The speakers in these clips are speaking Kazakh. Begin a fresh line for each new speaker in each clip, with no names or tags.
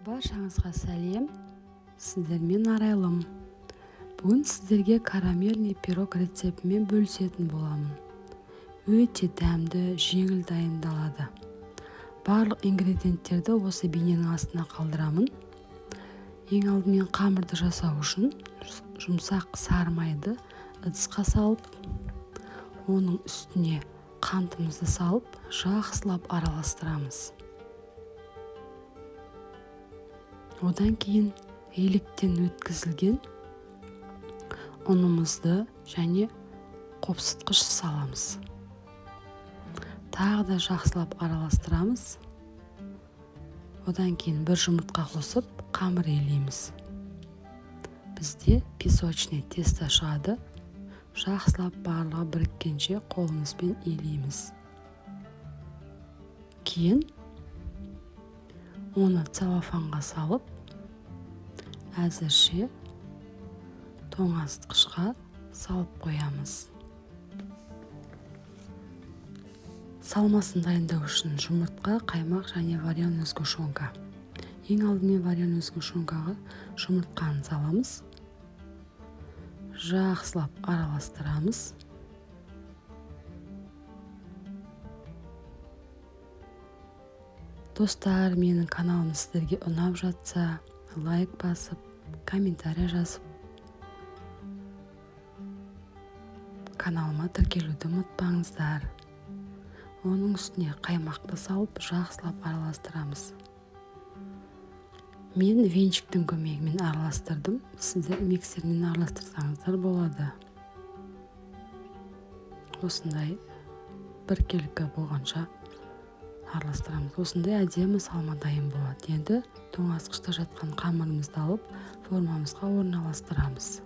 Баршаңызға сәлем, сіздермен Арайлым. Бүгін сіздерге карамельный пирог рецептімен бөлісетін боламын. Өте дәмді, жеңіл дайындалады. Барлық ингредиенттерді осы бейненің астына қалдырамын. Ең алдымен қамырды жасау үшін жұмсақ сары майды ыдысқа салып, оның үстіне қантымызды салып, жақсылап араластырамыз. Одан кейін електен өткізілген ұнымызды және қопсытқыш саламыз. Тағы да жақсылап араластырамыз. Одан кейін бір жұмыртқа қосып, қамыр илейміз. Бізде песочный тесто шығады. Жақсылап барлығы біріккенше қолымызбен илейміз. Кейін оны целлофанға салып, әзірше тоңазытқышқа салып қоямыз. Салмасын дайындау үшін жұмыртқа, қаймақ және вареный сгущенка. Ең алдымен вареный сгущенкаға жұмыртқаны саламыз. Жақсылап араластырамыз. Достар, менің каналым сіздерге ұнап жатса, лайк басып, комментарий жазып, каналыма тіркелуді ұмытпаңыздар. Оның үстіне қаймақты салып, жақсылап араластырамыз. Мен венчиктің көмегімен араластырдым. Сіздер миксермен араластырсаңыздар болады. Осындай біркелкі болғанша араластырамыз. Осындай әдемі салма дайын болады. Енді тоңазытқышта жатқан қамырымызды алып, формамызға орналастырамыз.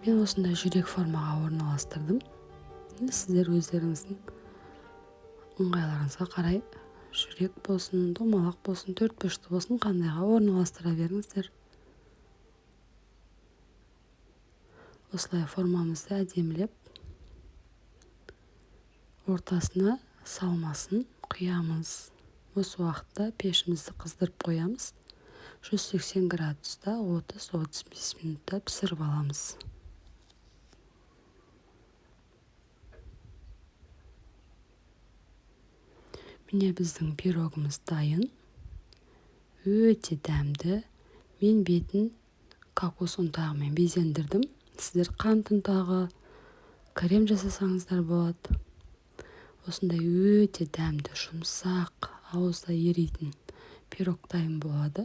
Мен осындай жүрек формаға орналастырдым. Сіздер өздеріңіздің ыңғайларыңызға қарай жүрек болсын, домалақ болсын, төртбұрышты болсын, қандайға орналастыра беріңіздер. Осылай формамызды әдемілеп, ортасына салмасын құямыз. Осы уақытта пешімізді қыздырып қоямыз. 180 градуста 30-35 минутта пісіріп аламыз. Міне біздің пирогымыз дайын. Өте дәмді. Мен бетін кокос ұнтағымен безендірдім. Сіздер қант ұнтағы, крем жасасаңыздар болады. Осындай өте дәмді, жұмсақ, ауызда еритін пирог дайын болады.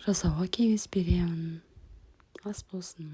Жасауға кеңес беремін. Ас болсын.